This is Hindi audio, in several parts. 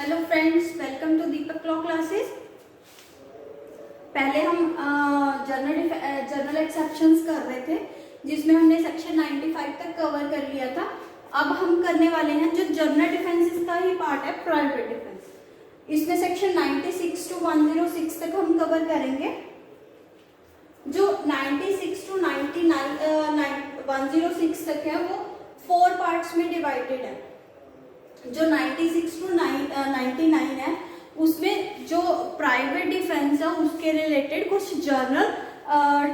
Hello friends, welcome to Deepak law classes. पहले हम जनरल एक्सेप्शंस कर रहे थे, जिसमें हमने सेक्शन 95 तक कवर कर लिया था। अब हम करने वाले हैं जो जनरल डिफेंसेस का ही पार्ट है, प्राइवेट डिफेंस। इसमें सेक्शन 96 टू 106 तक हम कवर करेंगे। जो 96 टू 106 तक है वो 4 पार्ट्स में डिवाइडेड है। जो 96 टू 99 है उसमें जो प्राइवेट डिफेंस है उसके रिलेटेड कुछ जर्नल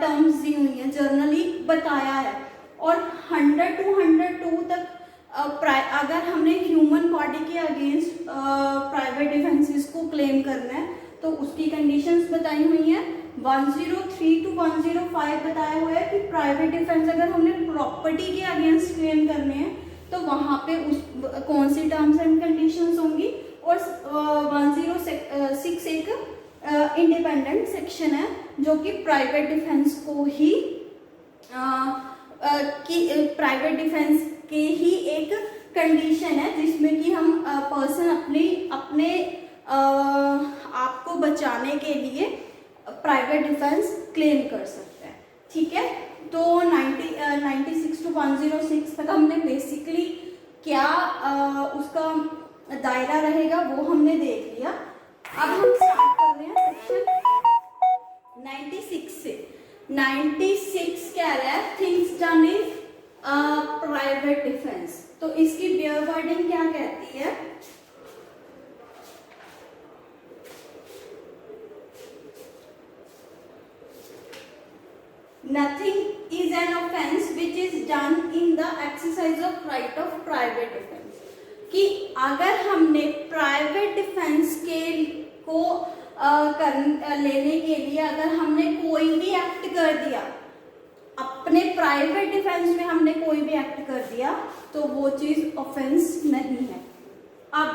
टर्म्स दी हुई है, जर्नली बताया है। और 100 टू 102 तक अगर हमने ह्यूमन बॉडी के अगेंस्ट प्राइवेट डिफेंसेस को क्लेम करना है तो उसकी कंडीशंस बताई हुई हैं। 103 टू 105 बताया हुआ है कि प्राइवेट डिफेंस अगर हमने प्रॉपर्टी के अगेंस्ट क्लेम करने हैं तो वहां पे उस कौन सी टर्म्स एंड कंडीशंस होंगी। और 106 एक इंडिपेंडेंट सेक्शन है जो कि प्राइवेट डिफेंस को ही प्राइवेट डिफेंस के ही एक कंडीशन है, जिसमें कि हम पर्सन अपने आप को बचाने के लिए प्राइवेट डिफेंस क्लेम कर सकते हैं। ठीक है, तो 96 टू 106 तक हमने बेसिकली क्या उसका दायरा रहेगा वो हमने देख लिया। अब हम स्टार्ट कर रहे हैं सेक्शन 96 से। 96 क्या रहा है, things done in private defence. तो इसकी बेयर वर्डिंग क्या कहती है, nothing is an offense which is done in the exercise of right of private defense। कि अगर हमने प्राइवेट डिफेंस के को लेने के लिए अगर हमने कोई भी एक्ट कर दिया, अपने प्राइवेट डिफेंस में हमने कोई भी एक्ट कर दिया तो वो चीज ऑफेंस नहीं है। अब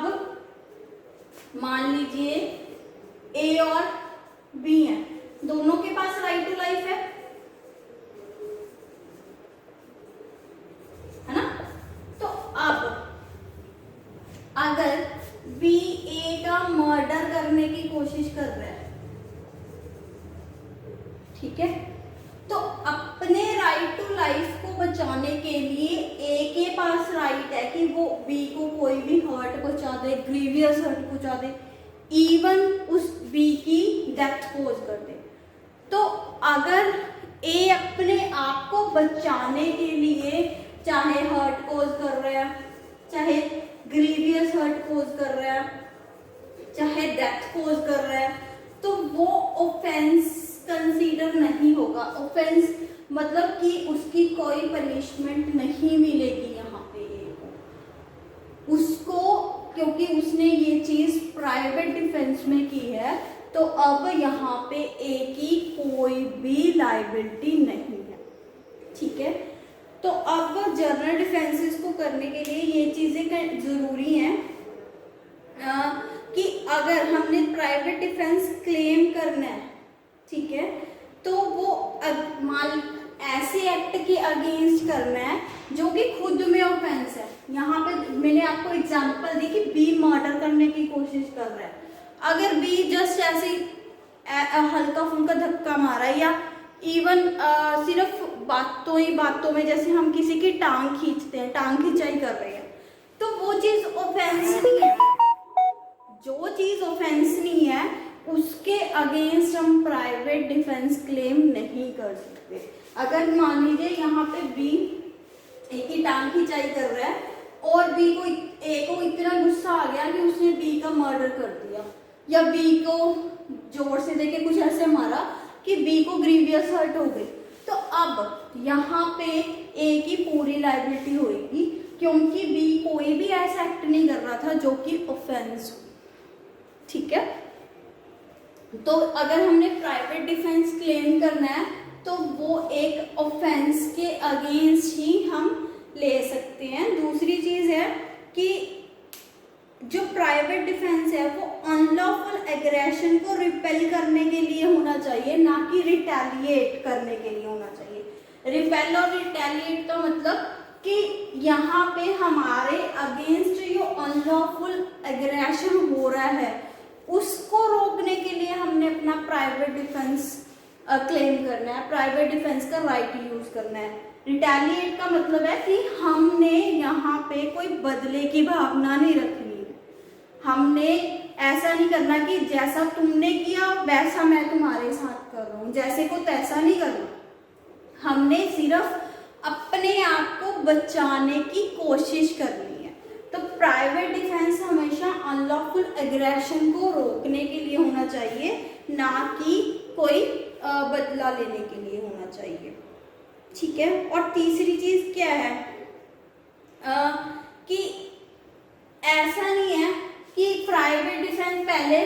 मान लीजिए ए और बी हैं, दोनों के पास राइट टू लाइफ है ना। तो अब अगर बी ए का मर्डर करने की कोशिश कर रहा है, ठीक है, तो अपने राइट टू लाइफ को बचाने के लिए ए के पास राइट है कि वो बी को कोई भी हर्ट पहुंचा दे, ग्रीवियस हर्ट पहुंचा दे, इवन उस बी की डेथ कोज कर दे। तो अगर ए अपने आप को बचाने के लिए चाहे हर्ट कोज कर रहा है, चाहे ग्रीवियस हर्ट कोज कर रहा है, चाहे डेथ कोज कर रहा है, तो वो ऑफेंस कंसीडर नहीं होगा। ऑफेंस मतलब कि उसकी कोई पनिशमेंट नहीं मिलेगी यहाँ पे ए को, उसको, क्योंकि उसने ये चीज प्राइवेट डिफेंस में की है। तो अब यहाँ पे ए की कोई भी लायबिलिटी नहीं है। ठीक है, तो अब जनरल डिफेंसेस को करने के लिए ये चीजें जरूरी हैं कि अगर हमने प्राइवेट डिफेंस क्लेम करना है, ठीक है, तो वो मान ऐसे एक्ट के अगेंस्ट करना है जो कि खुद में ऑफेंस है। यहाँ पे मैंने आपको एग्जांपल दी कि बी मर्डर करने की कोशिश कर रहा है। अगर बी जस्ट ऐसे हल्का फुल्का धक्का मारा या इवन सिर्फ बातों में जैसे हम किसी की टांग खींचते हैं, टांग खिंचाई कर रहे हैं, तो वो चीज ऑफेंस नहीं है। जो चीज ऑफेंस नहीं है उसके अगेंस्ट हम प्राइवेट डिफेंस क्लेम नहीं कर सकते। अगर मान लीजिए यहाँ पे बी ए की टांग खिंचाई कर रहा है और बी को ए को इतना गुस्सा आ गया कि उसने बी का मर्डर कर दिया, या बी को जोर से देके कुछ ऐसे मारा कि बी को ग्रीवियस हर्ट हो गई, तो अब यहाँ पे ए की पूरी लायबिलिटी होगी, क्योंकि बी कोई भी ऐसा एक्ट नहीं कर रहा था जो कि ऑफेंस हो। ठीक है, तो अगर हमने प्राइवेट डिफेंस क्लेम करना है तो वो एक ऑफेंस के अगेंस्ट ही हम ले सकते हैं। दूसरी चीज है कि जो प्राइवेट डिफेंस है वो अनलॉफुल एग्रेशन को रिपेल करने के लिए होना चाहिए, ना कि रिटेलिएट करने के लिए होना चाहिए। रिपेल और रिटेलिएट का मतलब कि यहाँ पे हमारे अगेंस्ट जो अनलॉफुल एग्रेशन हो रहा है उसको रोकने के लिए हमने अपना प्राइवेट डिफेंस क्लेम करना है, प्राइवेट डिफेंस का राइट यूज करना है। रिटेलिएट का मतलब है कि हमने यहाँ पे कोई बदले की भावना नहीं रखनी है, हमने ऐसा नहीं करना कि जैसा तुमने किया वैसा मैं तुम्हारे साथ कर रहा हूँ, जैसे को तैसा नहीं करना। हमने सिर्फ अपने आप को बचाने की कोशिश करनी है। तो प्राइवेट डिफेंस हमेशा अनलॉफुल एग्रेशन को रोकने के लिए होना चाहिए, ना कि कोई बदला लेने के लिए होना चाहिए। ठीक है। और तीसरी चीज क्या है कि ऐसा नहीं है कि प्राइवेट डिफेंस पहले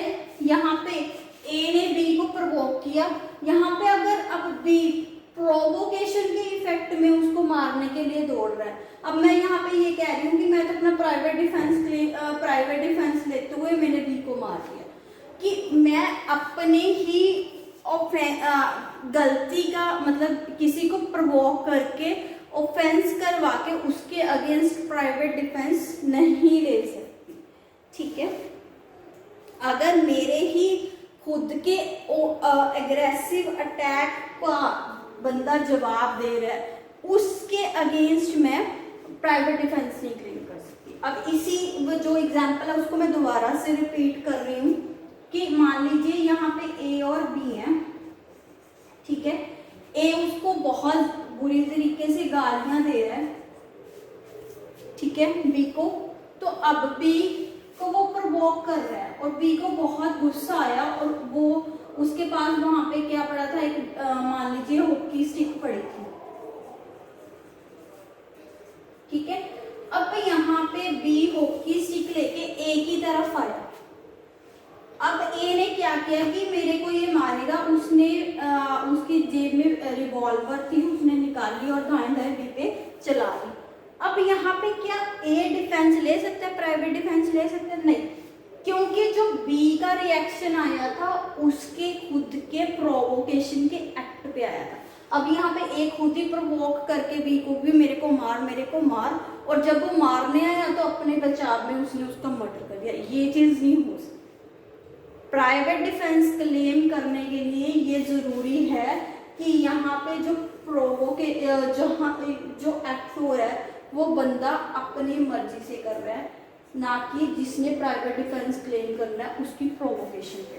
यहाँ पे ए ने बी को प्रोवोक किया, यहाँ पे अगर अब बी प्रोवोकेशन के इफेक्ट में उसको मारने के लिए दौड़ रहा है, अब मैं यहाँ पे ये कह रही हूँ कि मैं तो अपना प्राइवेट डिफेंस लेते हुए मैंने बी को मार दिया, कि मैं अपने ही गलती का मतलब किसी को प्रोवोक करके ऑफेंस करवा के उसके अगेंस्ट प्राइवेट डिफेंस नहीं ले सकती। ठीक है। अगर मेरे ही खुद के एग्रेसिव अटैक का बंदा जवाब दे रहा है, उसके अगेंस्ट मैं प्राइवेट डिफेंस नहीं क्लेम कर सकती। अब इसी जो एग्जांपल है उसको मैं दोबारा से रिपीट कर रही हूँ कि मान लीजिए यहाँ पे ए और बी है। ठीक है। ए उसको बहुत बुरी तरीके से गालियां दे रहा है, ठीक है, बी को। तो अब बी को वो प्रोवोक कर रहा है और बी को बहुत गुस्सा आया और वो उसके पास वहां पे क्या पड़ा था, एक मान लीजिए हॉकी स्टिक पड़ी थी। ठीक है। अब यहाँ पे बी हॉकी स्टिक लेके ए की तरफ आया। अब ए ने क्या किया कि मेरे को ये मारेगा, उसने उसकी जेब में रिवॉल्वर थी, उसने निकाली और दाएं दाएं बी पे चला दी। अब यहाँ पे क्या ए डिफेंस ले सकता है, प्राइवेट डिफेंस ले सकता है? नहीं, क्योंकि जो बी का रिएक्शन आया था उसके खुद के प्रोवोकेशन के एक्ट पे आया था। अब यहाँ पे ए खुद ही प्रोवोक करके बी को भी मेरे को मार, और जब वो मारने आया तो अपने बचाव में उसने उसका मर्डर कर दिया। ये चीज नहीं हो सकती। प्राइवेट डिफेंस क्लेम करने के लिए ये जरूरी है कि यहाँ पे जो जो एक्ट हो रहा है वो बंदा अपनी मर्जी से कर रहा है, ना कि जिसने प्राइवेट डिफेंस क्लेम करना है उसकी प्रोवोकेशन पे।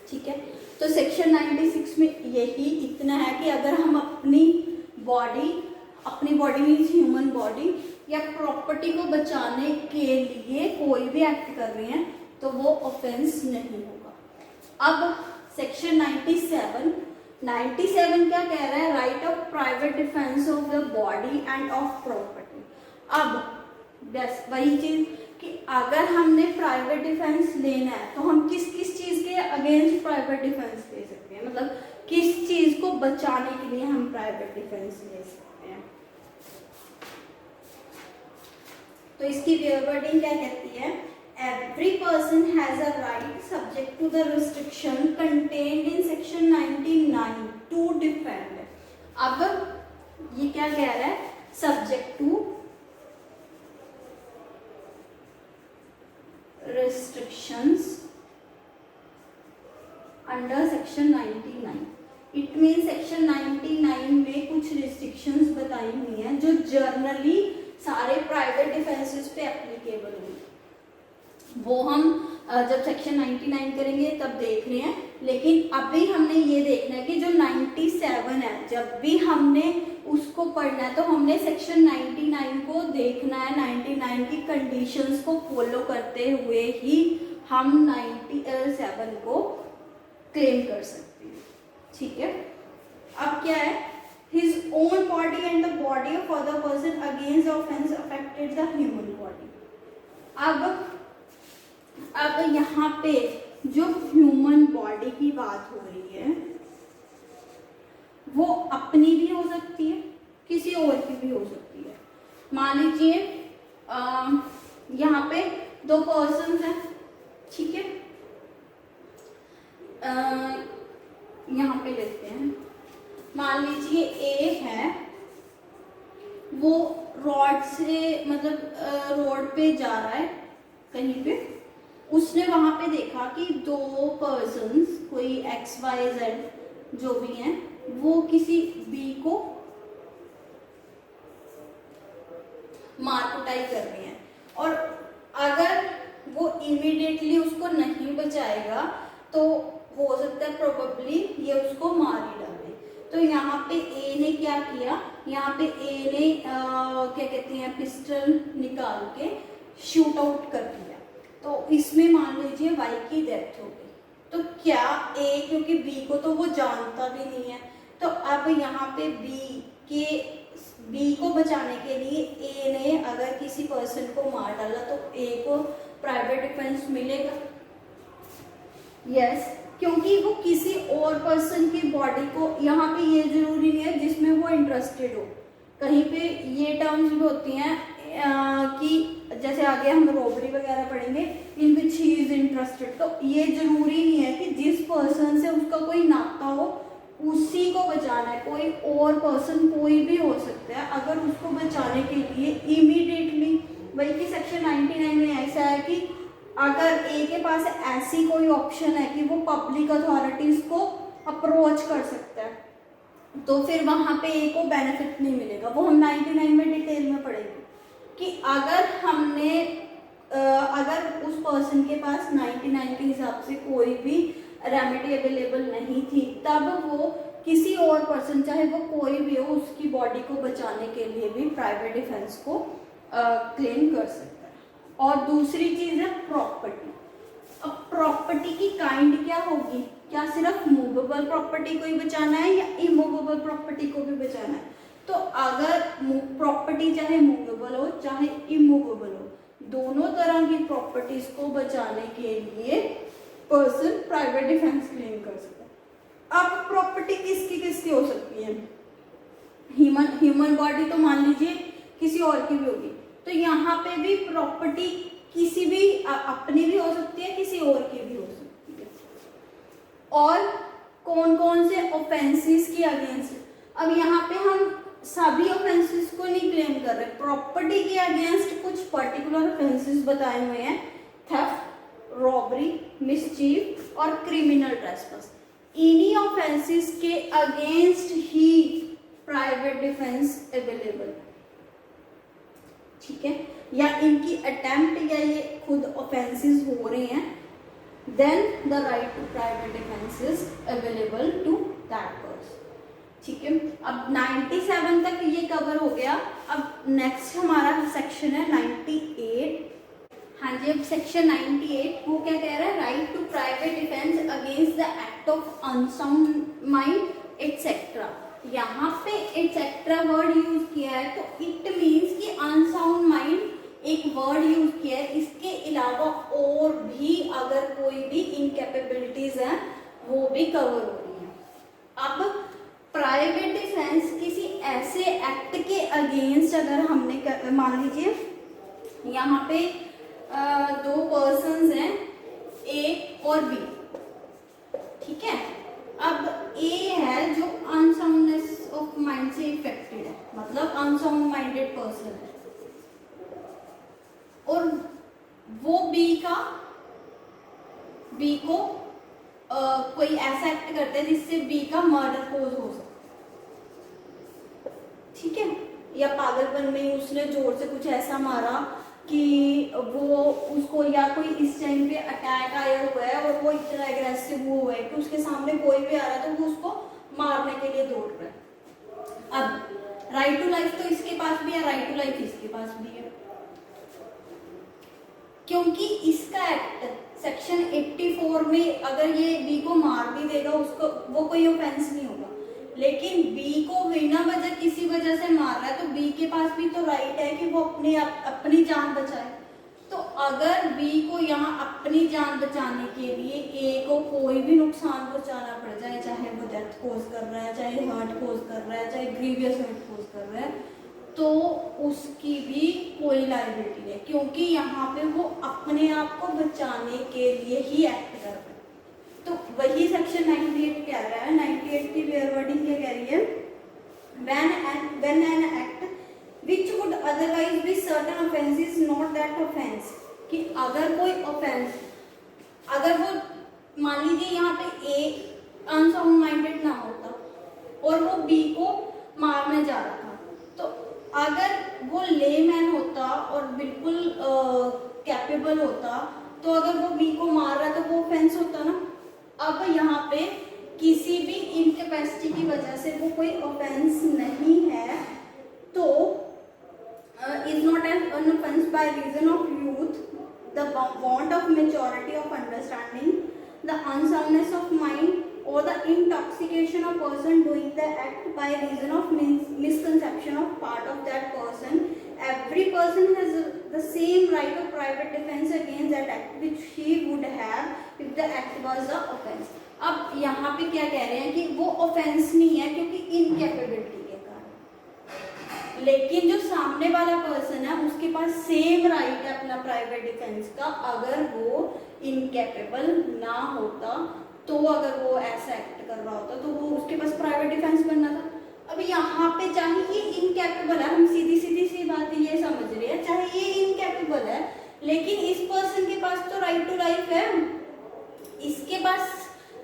ठीक है। तो सेक्शन 96 में यही इतना है कि अगर हम अपनी बॉडी मीन्स ह्यूमन बॉडी या प्रॉपर्टी को बचाने के लिए कोई भी एक्ट कर रहे हैं तो वो ऑफेंस नहीं होगा। अब सेक्शन 97 क्या कह रहा है? Right of private defence of the body end of property. अब बस वही चीज कि अगर हमने प्राइवेट डिफेंस लेना है तो हम किस किस चीज के अगेंस्ट प्राइवेट डिफेंस ले सकते हैं, मतलब किस चीज को बचाने के लिए हम प्राइवेट डिफेंस ले सकते हैं। तो इसकी वर्डिंग क्या कहती है? Every person has a right subject to the restriction contained in section 99 to defend। अब ये क्या कह रहा है? Subject to restrictions under section 99। It means section 99 में कुछ restrictions बताई हुई हैं जो जर्नली सारे प्राइवेट डिफेंसेस पे एप्लीकेबल हुई। वो हम जब सेक्शन 99 करेंगे तब देख रहे हैं, लेकिन अभी हमने ये देखना है कि जो 97 है जब भी हमने उसको पढ़ना है तो हमने सेक्शन 99 को देखना है। 99 की कंडीशंस को फॉलो करते हुए ही हम 97 को क्लेम कर सकते हैं। ठीक है। अब क्या है? His own body and the body of other person against the offense affected the human body। अब यहाँ पे जो ह्यूमन बॉडी की बात हो रही है वो अपनी भी हो सकती है, किसी और की भी हो सकती है। मान लीजिए यहाँ पे दो पर्सन्स हैं, ठीक है, यहाँ पे लेते हैं। मान लीजिए ए है, वो रॉड से मतलब रोड पे जा रहा है कहीं पे, उसने वहां पे देखा कि दो पर्सन्स, कोई XYZ जो भी हैं, वो किसी बी को मार कुटाई कर रही हैं, और अगर वो इमीडिएटली उसको नहीं बचाएगा तो हो सकता है प्रोबेबली ये उसको मार ही डाले। तो यहाँ पे ए ने क्या किया, यहाँ पे ए ने क्या कहते हैं पिस्टल निकाल के शूट आउट कर दिया। तो इसमें मान लीजिए वाई की डेथ हो गई। तो क्या ए, क्योंकि बी को तो वो जानता भी नहीं है, तो अब यहाँ पे बी को बचाने के लिए ए ने अगर किसी पर्सन को मार डाला तो ए को प्राइवेट डिफेंस मिलेगा। यस, क्योंकि वो किसी और पर्सन की बॉडी को, यहाँ पे ये जरूरी नहीं है जिसमें वो इंटरेस्टेड हो, कहीं पे ये टर्म्स भी होती हैं कि जैसे आगे हम रॉबरी वगैरह पढ़ेंगे, इन विच ही इज इंटरेस्टेड। तो ये जरूरी नहीं है कि जिस पर्सन से उसका कोई नाता हो उसी को बचाना है, कोई और पर्सन कोई भी हो सकता है। अगर उसको बचाने के लिए इमीडिएटली, वही कि सेक्शन 99 में ऐसा है कि अगर ए के पास ऐसी कोई ऑप्शन है कि वो पब्लिक अथॉरिटीज को अप्रोच कर सकता है, तो फिर वहां पे ए को बेनिफिट नहीं मिलेगा। वो हम 99 में डिटेल में पढ़ेंगे कि अगर उस पर्सन के पास 99 के हिसाब से कोई भी रेमेडी अवेलेबल नहीं थी, तब वो किसी और पर्सन, चाहे वो कोई भी हो, उसकी बॉडी को बचाने के लिए भी प्राइवेट डिफेंस को क्लेम कर सकता है। और दूसरी चीज है प्रॉपर्टी। अब प्रॉपर्टी की काइंड क्या होगी, क्या सिर्फ मूवेबल प्रॉपर्टी को ही बचाना है या इमूवेबल प्रॉपर्टी को भी बचाना है? तो अगर प्रॉपर्टी चाहे मूवेबल हो चाहे इमूवेबल हो, दोनों तरह की प्रॉपर्टीज को बचाने के लिए पर्सन प्राइवेट डिफेंस क्लेम कर सकता है। अब प्रॉपर्टी किसकी किसकी हो सकती है? ह्यूमन बॉडी तो मान लीजिए किसी और की भी होगी, तो यहाँ पे भी प्रॉपर्टी किसी भी अपनी भी हो सकती है, किसी और की भी हो सकती है। और कौन कौन से ऑफेंसेस के अगेंस्ट? अब यहाँ पे हम सभी ऑफेंसेस को नहीं क्लेम कर रहे, प्रॉपर्टी के अगेंस्ट कुछ पर्टिकुलर ऑफेंसेस बताए हुए हैं, थेफ्ट, रॉबरी, मिसचीफ और क्रिमिनल ट्रेसपास। इन्हीं ऑफेंसेस के अगेंस्ट ही प्राइवेट डिफेंस अवेलेबल, ठीक है, या इनकी अटेम्प्ट या ये खुद ऑफेंसेस हो रहे हैं, then the right to private defence is available to that person, ठीक है। अब 97 तक ये कवर हो गया। अब नेक्स्ट हमारा सेक्शन है 98। हाँ जी, अब सेक्शन 98 वो क्या कह रहा है? Right to private defence against the act of unsound mind etcetera. यहाँ पे एटसेट्रा वर्ड यूज किया है, तो इट मीन्स कि अनसाउंड माइंड एक वर्ड यूज किया है, इसके अलावा और भी अगर कोई भी इनकैपेबिलिटीज हैं वो भी कवर हो रही हैं। अब प्राइवेट डिफेंस किसी ऐसे एक्ट के अगेंस्ट अगर हमने मान लीजिए यहाँ पे दो पर्सन्स हैं ए और बी, ठीक है। अब ए है जो अनसाउंडनेस ऑफ माइंड से इफेक्टेड है, मतलब अनसाउंड माइंडेड पर्सन है, और वो बी को कोई ऐसा एक्ट करते हैं जिससे बी का मर्डर कोज हो सकता है, ठीक है, या पागलपन में उसने जोर से कुछ ऐसा मारा कि वो उसको, या कोई इस टाइम पे अटैक आया हुआ है और वो इतना एग्रेसिव हुआ है कि उसके सामने कोई भी आ रहा है तो वो उसको मारने के लिए दौड़ रहा है। अब राइट टू लाइफ तो इसके पास भी है, राइट टू लाइफ इसके पास भी है, क्योंकि इसका एक्ट सेक्शन 84 में अगर ये बी को मार भी देगा उसको वो कोई ऑफेंस नहीं होगा, लेकिन बी को बिना वजह किसी वजह से मार रहा है तो बी के पास भी तो राइट है कि वो अपनी जान बचाए। तो अगर बी को यहाँ अपनी जान बचाने के लिए ए को कोई भी नुकसान पहुंचाना पड़ जाए, चाहे वो डेथ कोज कर रहा है, चाहे हर्ट कोज कर रहा है, चाहे ग्रीवियस हर्ट कोज कर रहा है, तो उसकी भी कोई लायबिलिटी नहीं, क्योंकि यहाँ पे वो अपने आप को बचाने के लिए ही एक्ट कर रहा है। तो वही सेक्शन 98 कह रहा है, 98 की वेयर वर्डिंग क्या कह रही है? व्हेन एन एक्ट अदरवाइज भी certain offence is not that offence, कि अगर कोई ऑफेंस, अगर वो मान लीजिए यहाँ पे ए अनसाउंड माइंडेड ना होता और वो बी को मारने जा रहा था, तो अगर वो लेमैन होता और बिल्कुल कैपेबल होता, तो अगर वो बी को मार रहा तो वो ऑफेंस होता ना। अब यहाँ पे किसी भी इनकेपेसिटी की वजह से वो कोई ऑफेंस नहीं है, तो is not an offense by reason of youth, the want of maturity of understanding, the unsoundness of mind, or the intoxication of person doing the act by reason of misconception of part of that person. Every person has the same right of private defense against that act which he would have if the act was the offense. अब यहाँ पे क्या कह रहे हैं कि वो ऑफेंस नहीं है क्योंकि इनकैपेबिलिटी के कारण, लेकिन जो सामने वाला पर्सन है उसके पास सेम राइट है अपना प्राइवेट डिफेंस का। अगर वो इनकैपेबल ना होता, तो अगर वो ऐसा एक्ट कर रहा होता तो वो उसके पास प्राइवेट डिफेंस बनना था। अब यहाँ पे चाहे ये इनकैपेबल है, हम सीधी सीधी सी बात ये समझ रहे हैं, चाहे ये इनकैपेबल है लेकिन इस पर्सन के पास तो राइट टू लाइफ है, इसके पास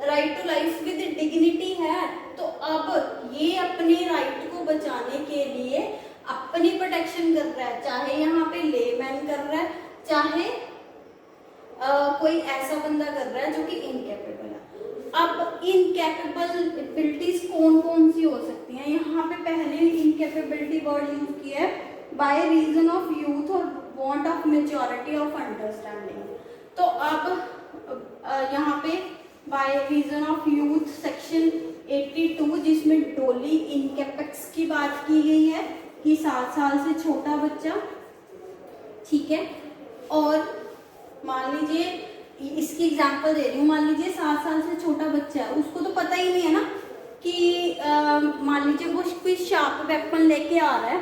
right to life with dignity है। तो अब ये अपने राइट को बचाने के लिए अपनी प्रोटेक्शन कर रहा है, चाहे यहाँ पे लेमैन कर रहा है, चाहे कोई ऐसा बंदा कर रहा है जो कि इनकैपेबल है। अब इनकैपेबिलिटीज कौन कौन सी हो सकती हैं? यहाँ पे पहले इनकैपेबिलिटी वर्ड यूज किया है, बाय रीजन ऑफ यूथ और want of maturity of understanding. तो अब यहाँ पे by reason of youth section 82 जिसमें डोली इनकैपेक्स की बात की गई है कि 7 साल से छोटा बच्चा, ठीक है। और मान लीजिए इसकी एग्जांपल दे रही हूँ, मान लीजिए 7 साल से छोटा बच्चा है, उसको तो पता ही नहीं है ना कि मान लीजिए वो कोई शार्प वेपन लेके आ रहा है,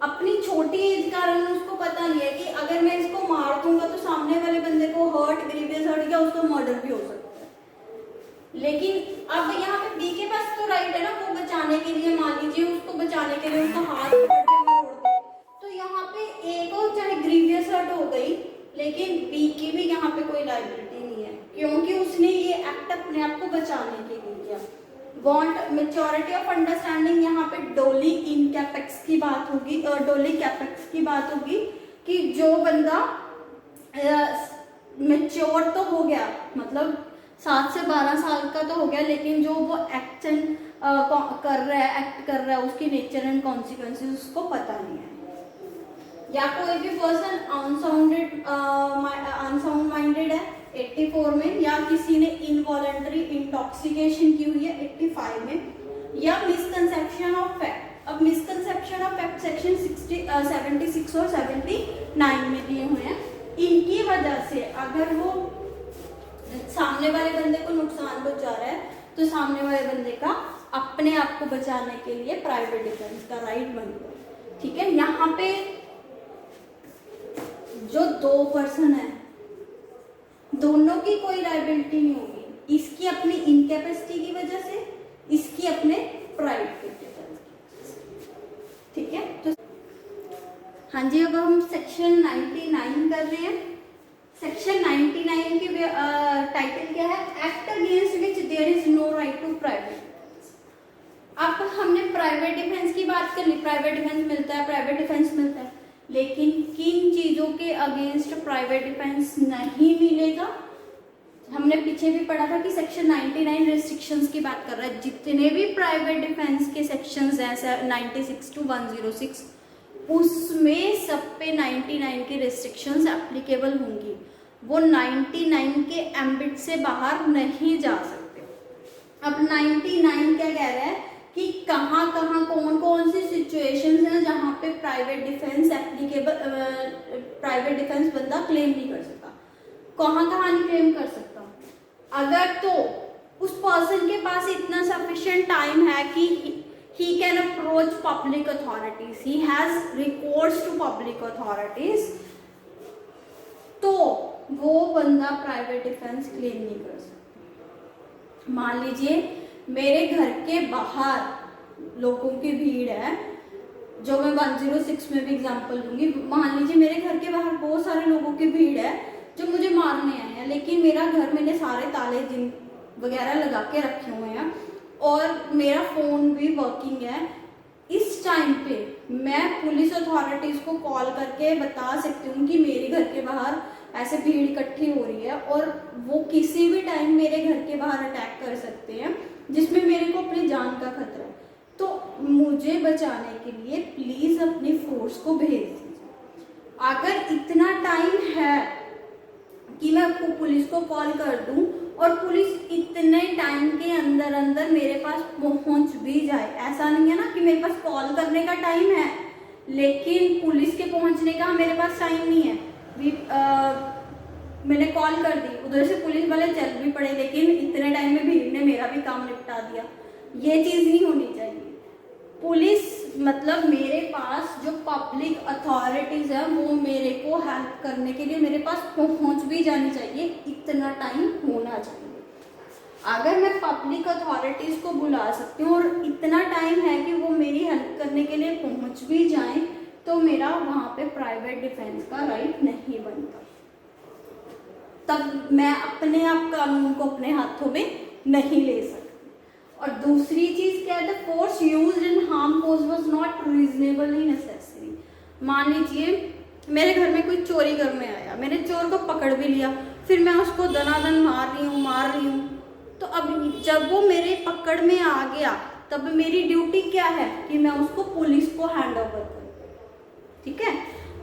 अपनी छोटी एज कारण उसको पता नहीं है कि अगर मैं इसको मार दूंगा तो सामने वाले बंदे को हर्ट, ग्रीवियस हर्ट या उसका मर्डर भी हो सकता है। लेकिन अब यहाँ पे बी के पास तो राइट है ना वो बचाने के लिए, मान लीजिए उसको बचाने के लिए उसका हाथ पकड़ के मार दे, तो यहाँ पे ए को चाहे ग्रीवियस हर्ट हो गई लेकिन बी की भी यहाँ पे कोई लायबिलिटी नहीं है क्योंकि उसने ये एक्ट अपने आप को बचाने के लिए किया। वांट मेच्योरिटी ऑफ अंडरस्टैंडिंग, यहाँ पे डोली इनकैपेक्स की बात होगी, डोली कैपेक्स की बात होगी कि जो बंदा मेच्योर तो हो गया, मतलब 7 से 12 साल का तो हो गया, लेकिन जो वो एक्शन कर रहा है उसकी नेचर एंड कॉन्सिक्वेंसेस उसको पता नहीं है। या कोई भी पर्सन अनसाउंड माइंडेड है 84 में, या किसी ने इनवॉलंटरी इंटॉक्सिकेशन की हुई है 85 में, या मिसकंसेप्शन ऑफ फैक्ट। अब मिसकंसेप्शन ऑफ फैक्ट सेक्शन 76 और 79 में दिए हुए हैं। इनकी वजह से अगर वो सामने वाले बंदे को नुकसान पहुंचा रहा है तो सामने वाले बंदे का अपने आप को बचाने के लिए प्राइवेट डिफेंस का राइट बनता है, ठीक है। यहाँ पे जो 2 पर्सन है दोनों की कोई लायबिलिटी नहीं होगी, इसकी अपनी इनकैपेसिटी की वजह से, इसकी अपने प्राइवेट डिफेंस की वजह से, ठीक है। तो हाँ जी, अब हम सेक्शन 99 कर रहे हैं। सेक्शन 99 की टाइटल क्या है? Act against which there is no right to private defence. अब हमने प्राइवेट डिफेंस की बात कर ली, प्राइवेट डिफेंस मिलता है, प्राइवेट डिफेंस मिलता है, लेकिन किन चीजों के अगेंस्ट प्राइवेट डिफेंस नहीं मिलेगा? हमने पीछे भी पढ़ा था कि सेक्शन 99 रेस्ट्रिक्शंस की बात कर रहा है। जितने भी प्राइवेट डिफेंस के सेक्शंस हैं 96 to 106, उसमें सब पे 99 की रेस्ट्रिक्शंस एप्लीकेबल होंगी, वो 99 के एम्बिट से बाहर नहीं जा सकते। अब 99 क्या कह रहा है कि कहाँ कहाँ कौन कौन सी सिचुएशंस हैं जहाँ पे private defence applicable, private defence बंदा क्लेम नहीं कर सकता, कहाँ कहाँ नहीं क्लेम कर सकता। अगर तो उस पर्सन के पास इतना सफिशिएंट टाइम है कि he can approach public authorities, he has recourse to public authorities, तो वो बंदा प्राइवेट डिफेंस क्लेम नहीं कर सकता। मान लीजिए मेरे घर के बाहर लोगों की भीड़ है जो मैं 106 में भी एग्जांपल दूंगी। मान लीजिए मेरे घर के बाहर बहुत सारे लोगों की भीड़ है जो मुझे मारने आए हैं, लेकिन मेरा घर मैंने सारे ताले जिन वगैरह लगा के रखे हुए हैं और मेरा फ़ोन भी वर्किंग है। इस टाइम पे मैं पुलिस अथॉरिटीज़ को कॉल करके बता सकती हूँ कि मेरे घर के बाहर ऐसे भीड़ इकट्ठी हो रही है और वो किसी भी टाइम मेरे घर के बाहर अटैक कर सकते हैं, जिसमें मेरे को अपनी जान का खतरा है। तो मुझे बचाने के लिए प्लीज़ अपनी फोर्स को भेज दीजिए। अगर इतना टाइम है कि मैं आपको पुलिस को कॉल कर दूं और पुलिस इतने टाइम के अंदर अंदर मेरे पास पहुंच भी जाए, ऐसा नहीं है ना कि मेरे पास कॉल करने का टाइम है लेकिन पुलिस के पहुंचने का मेरे पास टाइम नहीं है। मैंने कॉल कर दी, उधर से पुलिस वाले चल भी पड़े, लेकिन इतने टाइम में भीड़ ने मेरा भी काम निपटा दिया। ये चीज़ नहीं होनी चाहिए। पुलिस मतलब मेरे पास जो पब्लिक अथॉरिटीज़ है वो मेरे को हेल्प करने के लिए मेरे पास पहुंच भी जानी चाहिए, इतना टाइम होना चाहिए। अगर मैं पब्लिक अथॉरिटीज़ को बुला सकती हूँ और इतना टाइम है कि वो मेरी हेल्प करने के लिए पहुंच भी जाएं, तो मेरा वहाँ पे प्राइवेट डिफेंस का राइट नहीं बनता। तब मैं अपने आप कानून को अपने हाथों में नहीं ले सकती। और दूसरी चीज़ क्या है, force used in harm cause was not reasonably necessary. मान लीजिए मेरे घर में कोई चोरी करने आया, मैंने चोर को पकड़ भी लिया, फिर मैं उसको दनादन मार रही हूँ, तो अब जब वो मेरे पकड़ में आ गया तब मेरी ड्यूटी क्या है कि मैं उसको पुलिस को हैंड ओवर करूँ, ठीक है।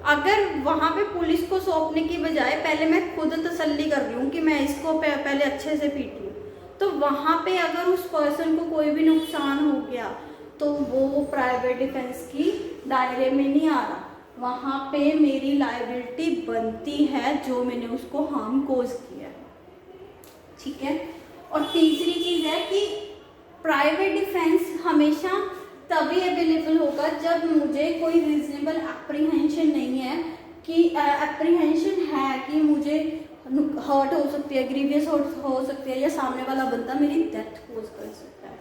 अगर वहाँ पे पुलिस को सौंपने की बजाय पहले मैं खुद तसल्ली कर रही हूँ कि मैं इसको पहले अच्छे से पीट लूँ, तो वहाँ पे अगर उस पर्सन को कोई भी नुकसान हो गया तो वो प्राइवेट डिफेंस की दायरे में नहीं आ रहा, वहाँ पे मेरी लायबिलिटी बनती है जो मैंने उसको हार्म कोज किया है, ठीक है। और तीसरी चीज़ है कि प्राइवेट डिफेंस हमेशा तभी अवेलेबल होगा जब मुझे कोई रीजनेबल एप्रीहेंशन नहीं है, कि एप्रीहेंशन है कि मुझे हर्ट हो सकती है, ग्रीवियस हर्ट हो सकती है, या सामने वाला बंदा मेरी डेथ कोज कर सकता है।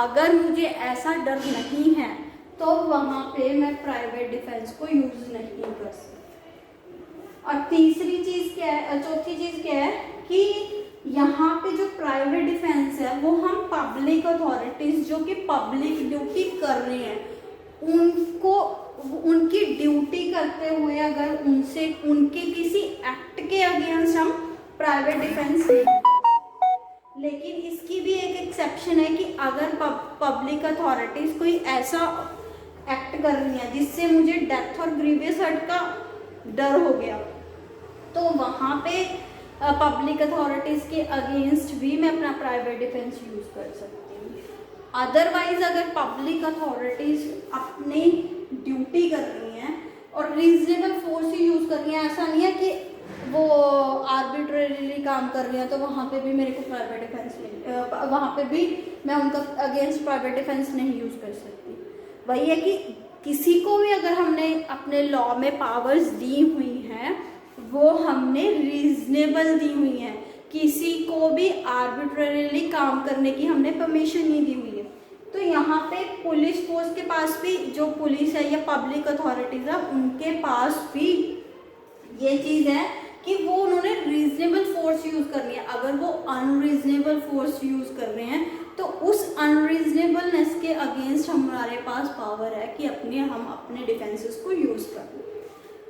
अगर मुझे ऐसा डर नहीं है तो वहाँ पे मैं प्राइवेट डिफेंस को यूज़ नहीं कर सकती। और तीसरी चीज़ क्या है, चौथी चीज़ क्या है कि यहाँ पे जो प्राइवेट डिफेंस है वो हम पब्लिक अथॉरिटीज़ जो कि पब्लिक ड्यूटी कर रही हैं उनको उनकी ड्यूटी करते हुए अगर उनसे उनके किसी एक्ट के अगेंस्ट हम प्राइवेट डिफेंस नहीं, लेकिन इसकी भी एक एक्सेप्शन है कि अगर पब्लिक अथॉरिटीज़ कोई ऐसा एक्ट कर रही है जिससे मुझे डेथ और ग्रीवियस हर्ट का डर हो गया, तो वहाँ पे पब्लिक अथॉरिटीज़ के अगेंस्ट भी मैं अपना प्राइवेट डिफेंस यूज़ कर सकती हूँ। अदरवाइज अगर पब्लिक अथॉरिटीज़ अपनी ड्यूटी कर रही हैं और रीजनेबल फोर्स ही यूज़ कर रही हैं, ऐसा नहीं है कि वो आर्बिट्रेरीली काम कर रही हैं, तो वहाँ पे भी मेरे को प्राइवेट डिफेंस नहीं, वहाँ पे भी मैं उनका अगेंस्ट प्राइवेट डिफेंस नहीं यूज़ कर सकती। वही है कि किसी को भी अगर हमने अपने लॉ में पावर्स दी हुई हैं वो हमने रीजनेबल दी हुई हैं, किसी को भी आर्बिट्रेरीली काम करने की हमने परमिशन नहीं दी हुई है। तो यहाँ पे पुलिस फोर्स के पास भी, जो पुलिस है या पब्लिक अथॉरिटीज़ है, उनके पास भी ये चीज़ है कि वो उन्होंने रीजनेबल फोर्स यूज़ करनी है। अगर वो अनरीजनेबल फोर्स यूज़ कर रहे हैं तो उस अनरीजनेबलनेस के अगेंस्ट हमारे पास पावर है कि हम अपने डिफेंसेस को यूज़ करें।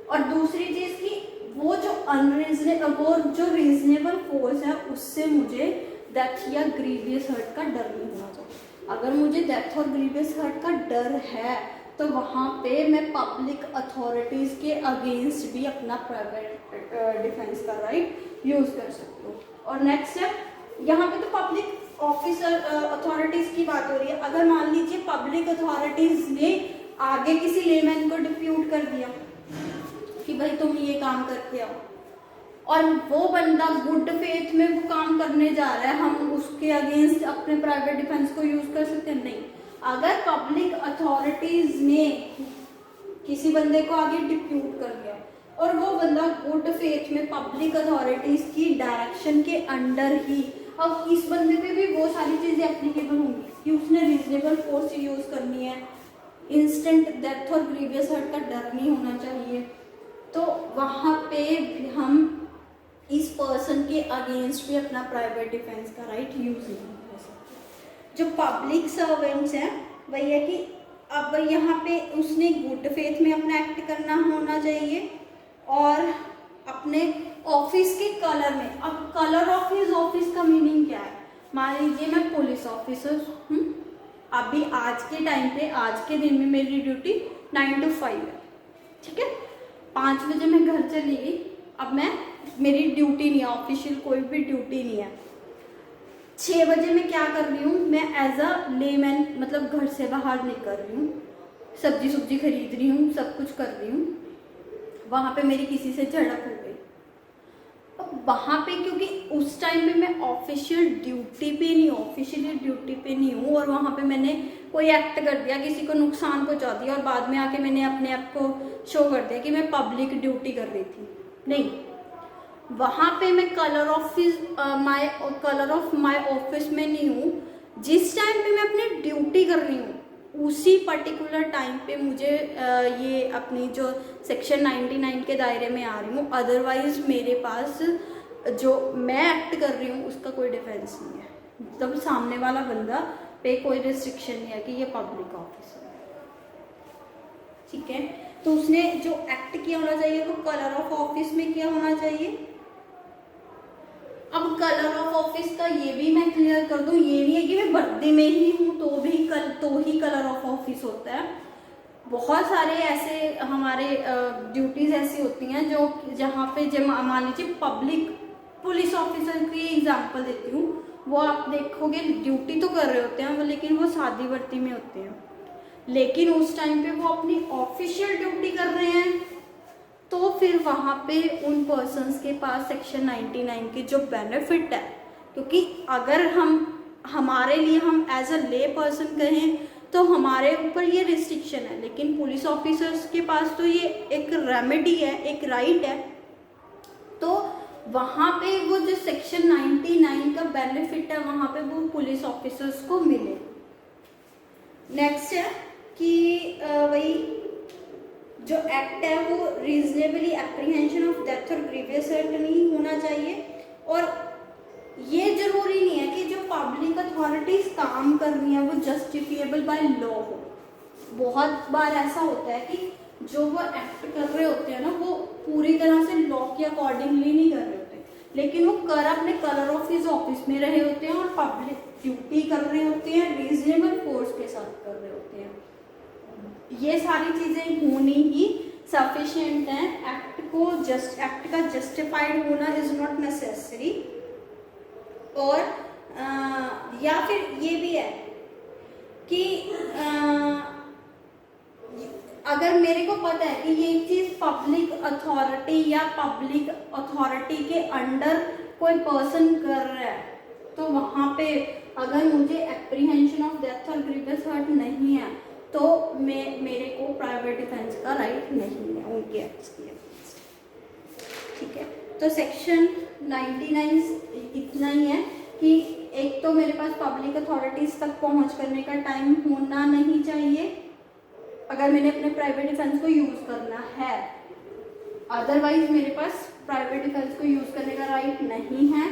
और दूसरी चीज़ कि वो जो रीजनेबल फोर्स है उससे मुझे डेथ या ग्रीवियस हर्ट का डर नहीं होना चाहिए। अगर मुझे डेथ और ग्रीवियस हर्ट का डर है तो वहाँ पे मैं पब्लिक अथॉरिटीज़ के अगेंस्ट भी अपना प्राइवेट डिफेंस का राइट यूज़ कर सकती हूँ। और नेक्स्ट है, यहाँ पे तो पब्लिक ऑफिसर अथॉरिटीज़ की बात हो रही है। अगर मान लीजिए पब्लिक अथॉरिटीज़ ने आगे किसी लेमैन को डिप्यूट कर दिया कि भाई तुम ये काम करके आओ, और वो बंदा गुड फेथ में वो काम करने जा रहा है, हम उसके अगेंस्ट अपने प्राइवेट डिफेंस को यूज़ कर सकते हैं? नहीं। अगर पब्लिक अथॉरिटीज़ ने किसी बंदे को आगे डिप्यूट कर दिया और वो बंदा गुड फेथ में पब्लिक अथॉरिटीज़ की डायरेक्शन के अंडर ही, अब इस बंदे पे भी वो सारी चीज़ें एप्लीकेबल होंगी कि उसने रीजनेबल फोर्स यूज़ करनी है, इंस्टेंट डेथ और ग्रीवियस हर्ट का डर नहीं होना चाहिए। तो वहाँ पे भी हम इस पर्सन के अगेंस्ट भी अपना प्राइवेट डिफेंस का राइट यूज नहीं कर सकते। जो पब्लिक सर्वेंट्स हैं वही है कि अब यहाँ पे उसने गुड फेथ में अपना एक्ट करना होना चाहिए और अपने ऑफिस के कलर में। अब कलर ऑफ हिज ऑफिस का मीनिंग क्या है? मान लीजिए मैं पुलिस ऑफिसर हूँ, अभी आज के टाइम पे आज के दिन में मेरी ड्यूटी 9 to 5 है, ठीक है। 5 बजे मैं घर चली गई, अब मेरी ड्यूटी नहीं है, ऑफिशियल कोई भी ड्यूटी नहीं है। 6 बजे मैं क्या कर रही हूँ, मैं एज अ लेमैन मतलब घर से बाहर निकल रही हूँ, सब्जी खरीद रही हूँ, सब कुछ कर रही हूँ। वहाँ पे मेरी किसी से झड़प हो गई। अब वहाँ पे क्योंकि उस टाइम पे मैं ऑफिशियली ड्यूटी पे नहीं हूँ और वहाँ पे मैंने कोई एक्ट कर दिया, किसी को नुकसान पहुँचा दिया और बाद में आके मैंने अपने आप को शो कर दिया कि मैं पब्लिक ड्यूटी कर रही थी, नहीं। वहाँ पे मैं कलर ऑफ माय ऑफिस में नहीं हूँ। जिस टाइम पे मैं अपनी ड्यूटी कर रही हूँ उसी पर्टिकुलर टाइम पे मुझे ये अपनी जो सेक्शन 99 के दायरे में आ रही हूँ। अदरवाइज मेरे पास जो मैं एक्ट कर रही हूँ उसका कोई डिफेंस नहीं है। मतलब सामने वाला बंदा पे कोई रिस्ट्रिक्शन नहीं है कि ये पब्लिक ऑफिस है, ठीक है। तो उसने जो एक्ट किया होना चाहिए वो कलर ऑफ ऑफिस में किया होना चाहिए। अब कलर ऑफ ऑफिस का ये भी मैं क्लियर कर दूं, ये नहीं है कि मैं वर्दी में ही हूँ तो ही कलर ऑफ ऑफिस होता है। बहुत सारे ऐसे हमारे ड्यूटीज ऐसी होती हैं जो जहाँ पे जब मान लीजिए पब्लिक पुलिस ऑफिसर की एग्जांपल देती हूँ, वो आप देखोगे ड्यूटी तो कर रहे होते हैं वो, लेकिन वो सादी वर्दी में होते हैं, लेकिन उस टाइम पे वो अपनी ऑफिशियल ड्यूटी कर रहे हैं। तो फिर वहाँ पे उन पर्सन्स के पास सेक्शन 99 के जो बेनिफिट है, क्योंकि अगर हमारे लिए हम एज अ ले पर्सन कहें तो हमारे ऊपर ये रिस्ट्रिक्शन है, लेकिन पुलिस ऑफिसर्स के पास तो ये एक रेमेडी है, एक राइट है। तो वहाँ पे वो जो सेक्शन 99 का बेनिफिट है वहाँ पे वो पुलिस ऑफिसर्स को मिले। नेक्स्ट है कि वही जो एक्ट है वो रीजनेबली एप्रीहेंशन ऑफ डेथ और ग्रीवियस हर्ट नहीं होना चाहिए। और ये जरूरी नहीं है कि जो पब्लिक अथॉरिटीज काम कर रही हैं वो जस्टिफिएबल बाय लॉ हो। बहुत बार ऐसा होता है कि जो वो एक्ट कर रहे होते हैं ना वो पूरी तरह से लॉ के अकॉर्डिंगली नहीं कर रहे होते, लेकिन वो अपने कलर ऑफ हिज ऑफिस में रहे होते हैं और पब्लिक ड्यूटी कर रहे होते हैं, रीजनेबल फोर्स के साथ कर रहे होते हैं। ये सारी चीजें होनी ही सफिशिएंट हैं। एक्ट का जस्टिफाइड होना इज नॉट नेसेसरी। और या फिर ये भी है कि अगर मेरे को पता है कि ये चीज पब्लिक अथॉरिटी के अंडर कोई पर्सन कर रहा है, तो वहाँ पे अगर मुझे एप्रीहेंशन ऑफ डेथ और ग्रीवियस हर्ट नहीं है तो मेरे को प्राइवेट डिफेंस का राइट नहीं है उनके एक्ट्स के अगेंस्ट, ठीक है। तो सेक्शन 99 इतना ही है कि एक तो मेरे पास पब्लिक अथॉरिटीज तक पहुंच करने का टाइम होना नहीं चाहिए अगर मैंने अपने प्राइवेट डिफेंस को यूज करना है, अदरवाइज मेरे पास प्राइवेट डिफेंस को यूज करने का राइट नहीं है।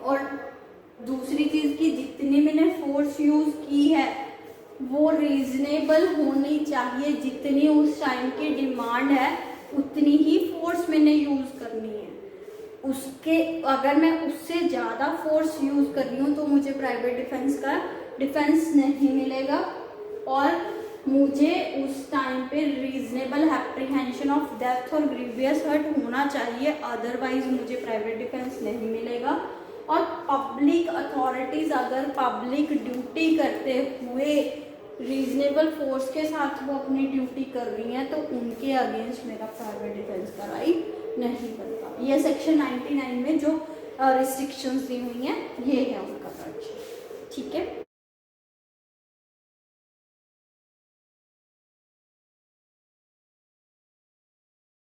और दूसरी चीज की जितनी मैंने फोर्स यूज की है वो रीजनेबल होनी चाहिए, जितनी उस टाइम की डिमांड है उतनी ही फोर्स मैंने यूज करनी है। उसके अगर मैं उससे ज़्यादा फोर्स यूज कर रही हूँ तो मुझे प्राइवेट डिफेंस का डिफेंस नहीं मिलेगा और मुझे उस टाइम पे रीजनेबल एप्रीहेंशन ऑफ डेथ और ग्रीवियस हर्ट होना चाहिए, अदरवाइज मुझे प्राइवेट डिफेंस नहीं मिलेगा। और पब्लिक अथॉरिटीज अगर पब्लिक ड्यूटी करते हुए रीजनेबल फोर्स के साथ वो अपनी ड्यूटी कर रही हैं तो उनके अगेंस्ट मेरा प्राइवेट डिफेंस का राइट नहीं बनता। ये सेक्शन 99 में जो रिस्ट्रिक्शंस दी हुई हैं ये है उनका राइट, ठीक है।